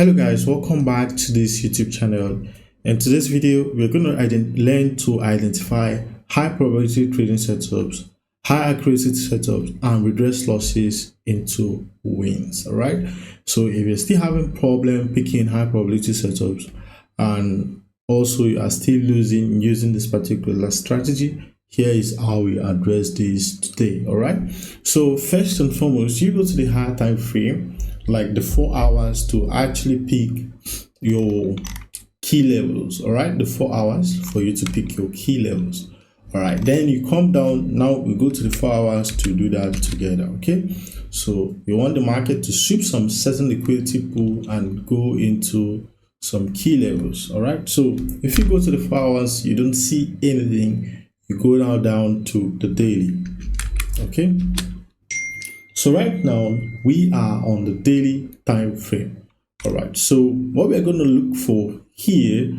Hello guys, welcome back to this YouTube channel. In today's video, we're going to learn to identify high probability trading setups, high accuracy setups, and redress losses into wins. All right. So if you're still having problem picking high probability setups and also you are still losing using this particular strategy, here is how we address this today. All right. So first and foremost, you go to the higher time frame, like the 4 hours, to actually pick your key levels. All right, the 4 hours for you to pick your key levels. All right, then you come down. Now we go to the 4 hours to do that together. Okay, so you want the market to sweep some certain liquidity pool and go into some key levels. All right, so if you go to the 4 hours, you don't see anything, you go down to the daily. Okay, so right now we are on the daily time frame. All right, so what we're going to look for here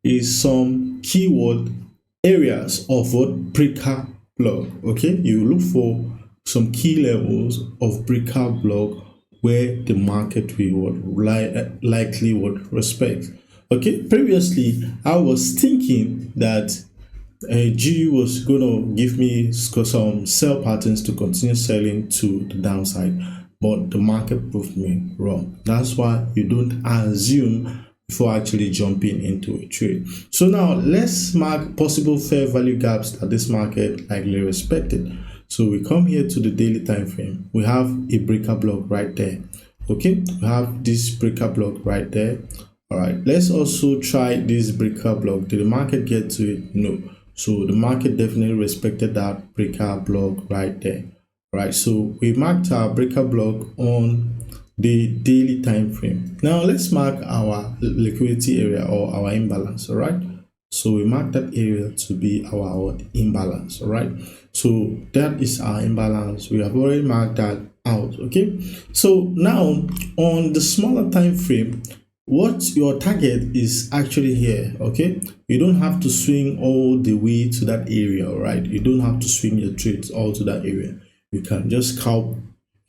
is some keyword areas of what breaker block. Okay, you look for some key levels of breaker block where the market will likely would respect. Okay, previously I was thinking that GU was going to give me some sell patterns to continue selling to the downside, but the market proved me wrong. That's why you don't assume before actually jumping into a trade. So now let's mark possible fair value gaps that this market likely respected. So we come here to the daily time frame. We have a breaker block right there. Okay, we have this breaker block right there. All right, let's also try this breaker block. Did the market get to it? No. So the market definitely respected that breaker block right there. All right, so we marked our breaker block on the daily time frame. Now let's mark our liquidity area or our imbalance. All right, so we mark that area to be our imbalance. All right, so that is our imbalance. We have already marked that out. Okay, so now on the smaller time frame, what your target is actually here. Okay, you don't have to swing all the way to that area. All right, you don't have to swing your trades all to that area. You can just scalp.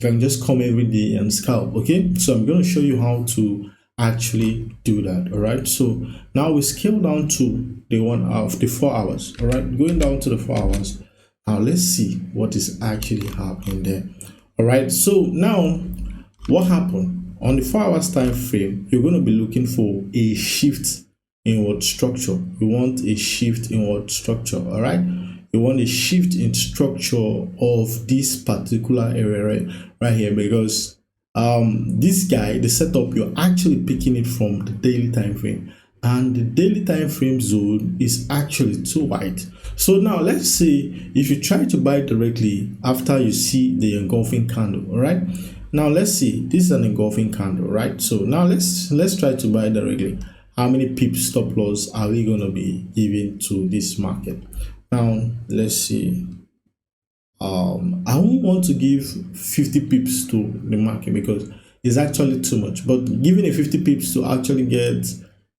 You can just come every day and scalp. Okay, so I'm going to show you how to actually do that. All right, so now we scale down to the 1 hour, the 4 hours. All right, going down to the 4 hours. Now let's see what is actually happening there. All right, so now what happened? On the 4 hours time frame, you're going to be looking for a shift in what structure. You want a shift in what structure. All right, you want a shift in structure of this particular area right here, because this guy, the setup, you're actually picking it from the daily time frame, and the daily time frame zone is actually too wide. So now let's say if you try to buy directly after you see the engulfing candle. All right, now let's see, this is an engulfing candle, right? So now let's try to buy directly. How many pips stop loss are we going to be giving to this market? Now let's see. I won't want to give 50 pips to the market because it's actually too much, but giving a 50 pips to actually get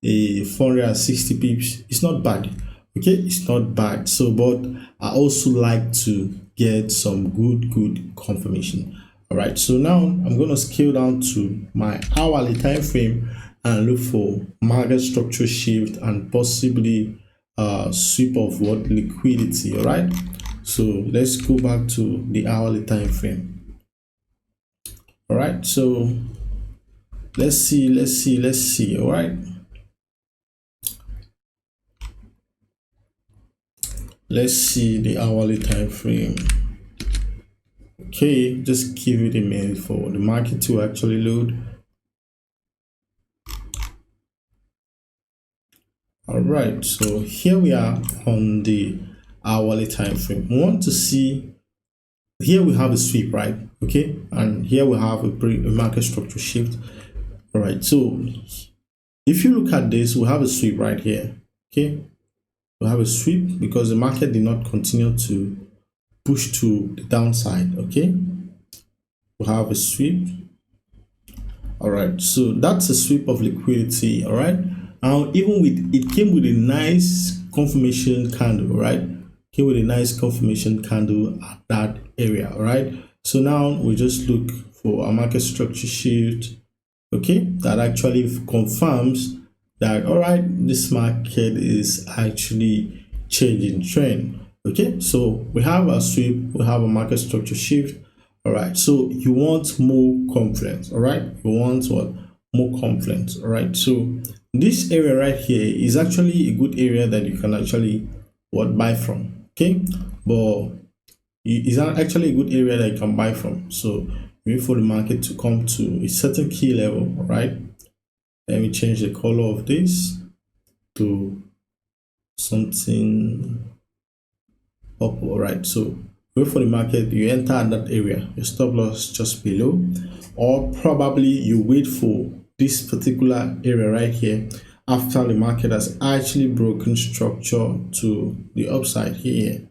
a 460 pips, it's not bad. Okay, it's not bad. So but I also like to get some good confirmation. All right, so now I'm going to scale down to my hourly time frame and look for market structure shift and possibly sweep of what liquidity. All right, so let's go back to the hourly time frame. All right, so let's see. All right, let's see the hourly time frame. Okay, just give it a minute for the market to actually load. All right, so here we are on the hourly time frame. We want to see, here we have a sweep, right? Okay, and here we have a market structure shift. All right, so if you look at this, we have a sweep right here. Okay, we have a sweep because the market did not continue to push to the downside. Okay, we have a sweep. All right, so that's a sweep of liquidity. All right, now even with it came with a nice confirmation candle. Right, came with a nice confirmation candle at that area. All right, so now we just look for a market structure shift okay, that actually confirms that, all right, this market is actually changing trend. Okay, so we have a sweep, we have a market structure shift. All right, so you want more confidence. All right, you want what? More confidence. All right, so this area right here is actually a good area that you can actually what buy from. Okay, but it's actually a good area that you can buy from. So wait for the market to come to a certain key level. All right, let me change the color of this to something purple. All right, so wait for the market, you enter at that area, your stop loss just below, or probably you wait for this particular area right here after the market has actually broken structure to the upside here.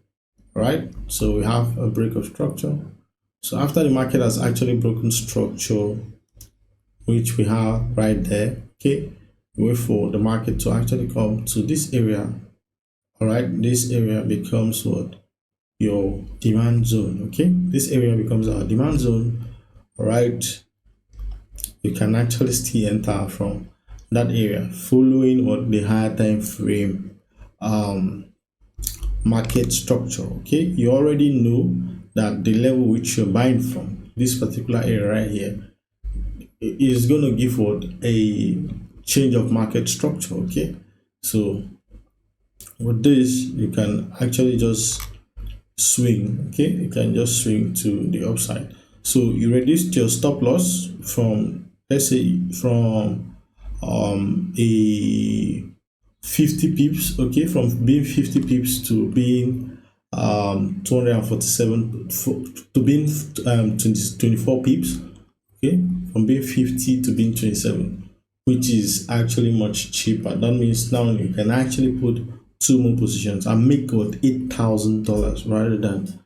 All right, so we have a break of structure. So after the market has actually broken structure, which we have right there, okay, wait for the market to actually come to this area. All right, this area becomes what? Your demand zone. Okay, this area becomes our demand zone. All right, you can actually still enter from that area following what the higher time frame market structure. Okay, you already know that the level which you're buying from, this particular area right here, is going to give what? A change of market structure. Okay, so with this you can actually just swing. Okay, you can just swing to the upside. So you reduced your stop loss from, let's say, from a 50 pips, okay, from being 50 pips to being 247 to being 24 pips, okay, from being 50 to being 27, which is actually much cheaper. That means now you can actually put two more positions and make what, $8,000 rather than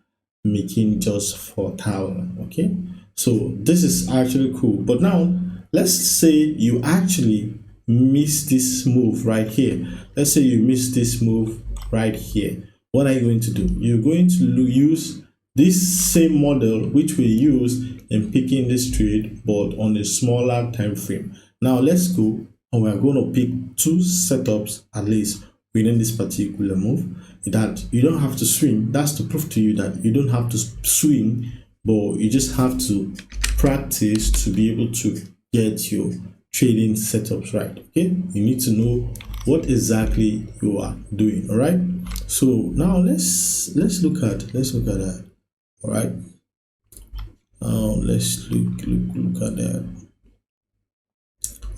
making just 4,000. Okay, so this is actually cool. But now let's say you actually miss this move right here. Let's say you miss this move right here. What are you going to do? You're going to use this same model which we used in picking this trade, but on a smaller time frame. Now let's go and we're going to pick two setups at least within this particular move, that you don't have to swing. That's to prove to you that you don't have to swing, but you just have to practice to be able to get your trading setups right. Okay, you need to know what exactly you are doing. All right, so now let's look at that. All right, now let's look at that.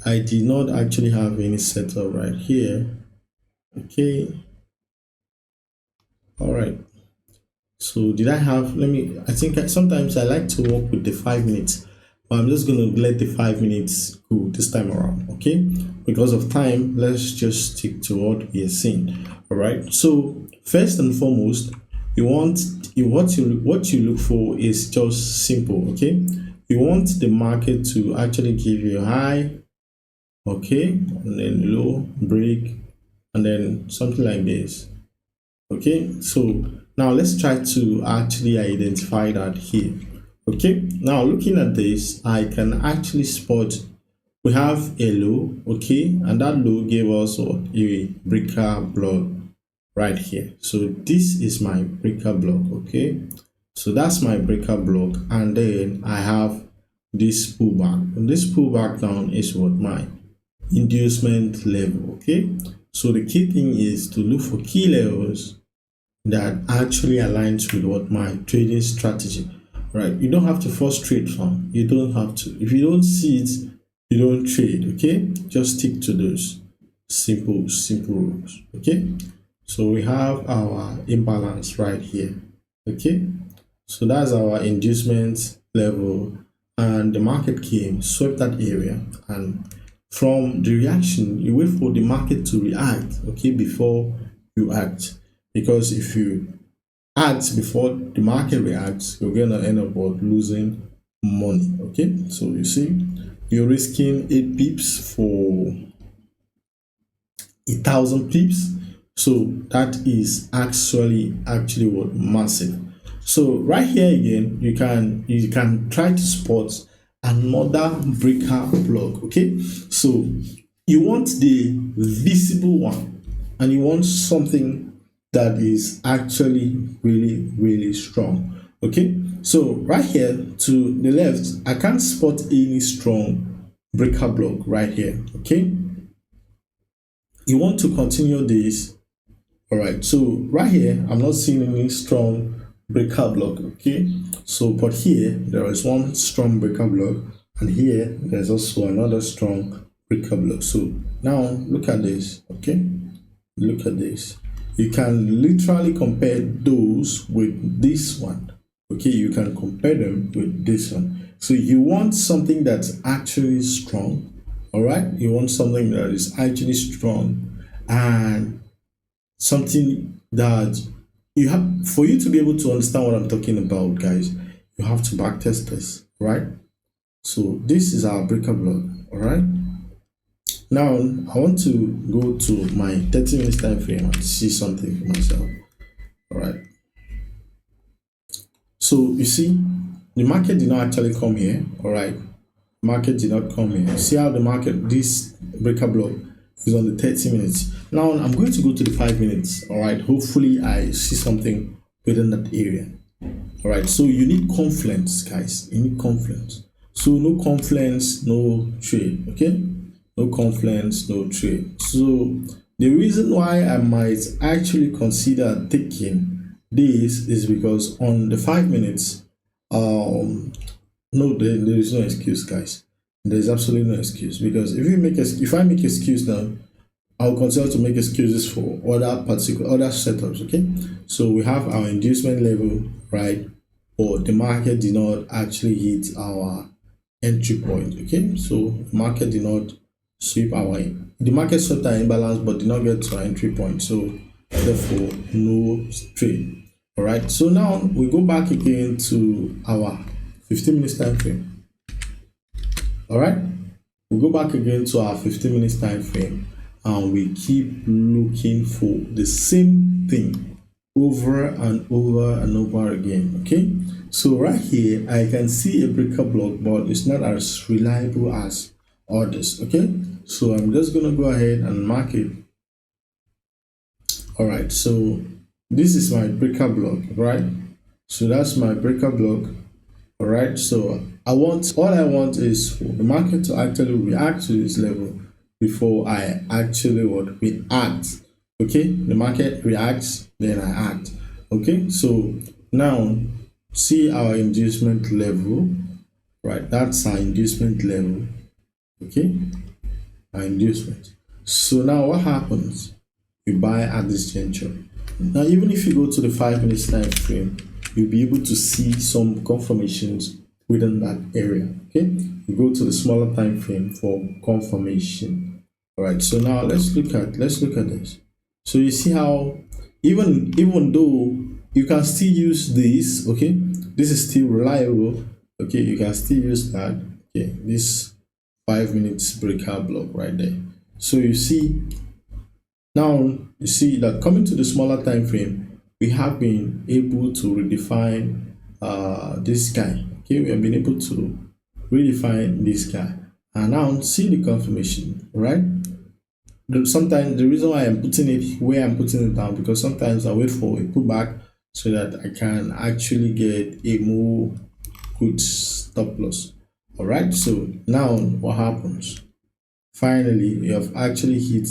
I did not actually have any setup right here. Okay, all right, so did I have, I think sometimes I like to work with the 5 minutes, but I'm just going to let the 5 minutes go this time around. Okay, because of time, let's just stick to what we are seeing. All right, so first and foremost, what you look for is just simple. Okay, you want the market to actually give you a high, okay, and then low, break, and then something like this. Okay, so now let's try to actually identify that here. Okay, now looking at this, I can actually spot we have a low, okay, and that low gave us a breaker block right here. So this is my breaker block. Okay, so that's my breaker block, and then I have this pullback, and this pullback down is what my inducement level. Okay, so the key thing is to look for key levels that actually aligns with what my trading strategy, right? You don't have to force trade from, you don't have to. If you don't see it, you don't trade. Okay, just stick to those simple rules. Okay, so we have our imbalance right here. Okay, so that's our inducement level, and the market came, swept that area, and from the reaction, you wait for the market to react, okay, before you act. Because if you act before the market reacts, you're gonna end up losing money. Okay, so you see, you're risking 8 pips for 1,000 pips, so that is actually what massive. So right here again, you can try to spot another breaker block. Okay, so you want the visible one, and you want something that is actually really strong. Okay, so right here to the left, I can't spot any strong breaker block right here. Okay, you want to continue this. All right, so right here I'm not seeing any strong breaker block. Okay, so but here there is one strong breaker block, and here there's also another strong breaker block. So now look at this. Okay, look at this. You can literally compare those with this one. Okay, you can compare them with this one. So you want something that's actually strong. All right, you want something that is actually strong, and something that you have, for you to be able to understand what I'm talking about, guys, you have to backtest this, right? So this is our breaker block. All right, now I want to go to my 30 minutes time frame and see something for myself. All right, so you see the market did not actually come here. All right, market did not come here. See how the market, this breaker block is on the 30 minutes. Now I'm going to go to the 5 minutes. All right, hopefully I see something within that area. All right, so you need confluence, guys. You need confluence. So no confluence, no trade. Okay, no confluence, no trade. So the reason why I might actually consider taking this is because on the 5 minutes, no, there is no excuse, guys. There's absolutely no excuse, because if I make excuse now, I'll continue to make excuses for other setups. Okay, so we have our inducement level, right? Or the market did not actually hit our entry point. Okay, so the market did not sweep the market swept our imbalance but did not get to our entry point, so therefore no trade. All right, so now we go back again to our 15 minutes time frame. All right, we go back again to our 15 minutes time frame, and we keep looking for the same thing over and over and over again. Okay, so right here I can see a breaker block, but it's not as reliable as others. Okay, so I'm just gonna go ahead and mark it. All right, so this is my breaker block, right? So that's my breaker block. All right, so all I want is for the market to actually react to this level before I actually react. Okay, the market reacts, then I act. Okay, so now see our inducement level, right? That's our inducement level. Okay, our inducement. So now what happens? You buy at this juncture. Now even if you go to the 5 minutes time frame, you'll be able to see some confirmations within that area. Okay, you go to the smaller time frame for confirmation. All right, so now let's look at this. So you see how even though you can still use this, okay, this is still reliable. Okay, you can still use that. Okay, this 5 minutes breakout block right there. So you see now, you see that coming to the smaller time frame, we have been able to redefine this guy. Okay, we have been able to redefine this guy, and now see the confirmation, right? Sometimes the reason why I'm putting it where I'm putting it down, because sometimes I wait for a pullback so that I can actually get a more good stop loss. All right, so now what happens? Finally, you have actually hit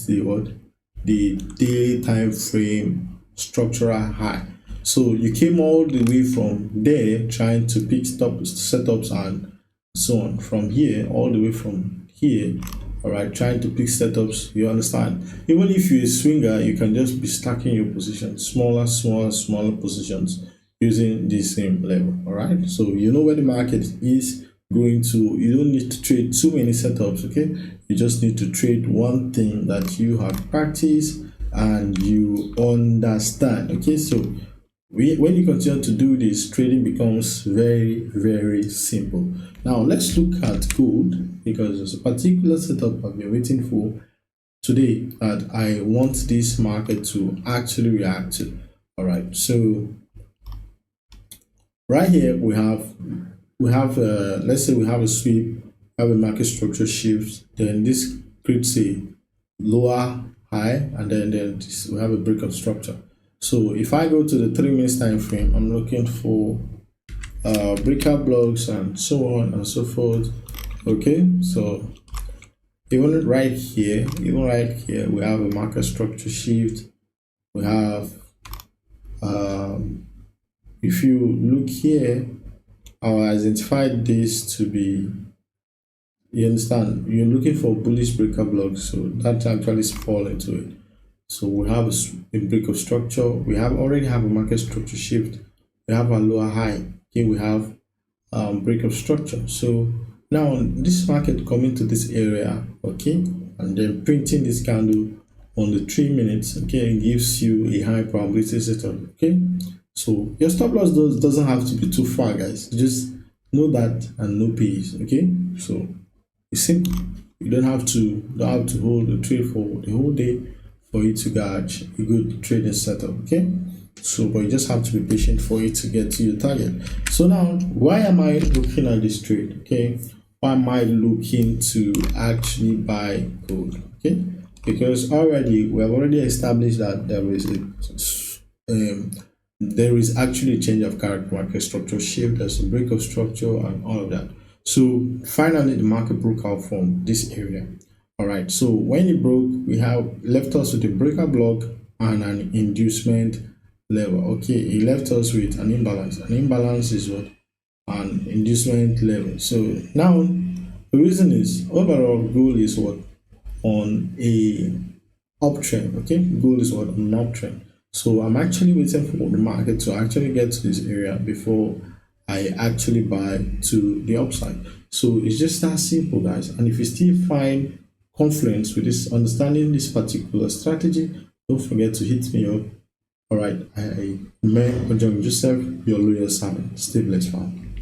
the daily time frame structural high. So you came all the way from there trying to pick setups and so on, from here all the way from here. All right, trying to pick setups. You understand, even if you're a swinger, you can just be stacking your positions, smaller positions, using the same level. All right, so you know where the market is going to. You don't need to trade too many setups. Okay, you just need to trade one thing that you have practiced and you understand. Okay, so when you continue to do this, trading becomes very simple. Now let's look at gold, because there's a particular setup I've been waiting for today that I want this market to actually react to. All right, so right here we have we have let's say we have a sweep, have a market structure shift, then this creates a lower high, and then we have a breakout structure. So if I go to the 3 minutes time frame, I'm looking for breakout blocks and so on and so forth. Okay, so even right here, we have a market structure shift. We have if you look here, I identified this to be, you understand, you're looking for bullish breaker blocks, so that actually fall into it. So we have a break of structure, we already have a market structure shift, we have a lower high, here we have break of structure. So now this market coming to this area, okay, and then printing this candle on the 3 minutes, okay, gives you a high probability setup. Okay, so your stop loss doesn't have to be too far, guys. Just know that and know peace. Okay, so it's simple. You don't have to hold the trade for the whole day for you to get a good trading setup. Okay, so but you just have to be patient for it to get to your target. So now, why am I looking at this trade? Okay, why am I looking to actually buy gold? Okay, because we have already established that there is actually a change of character, market structure shift, there's a break of structure and all of that. So finally the market broke out from this area. All right, so when it broke, we have left us with a breaker block and an inducement level. Okay, it left us with an imbalance. An imbalance is what? An inducement level. So now the reason is overall gold is what? On a uptrend. Okay, gold is what? On an uptrend. So I'm actually waiting for the market to actually get to this area before I actually buy to the upside. So it's just that simple, guys. And if you still find confluence with this, understanding this particular strategy, don't forget to hit me up. All right, I may Joseph, your loyal servant. Stay blessed, fam.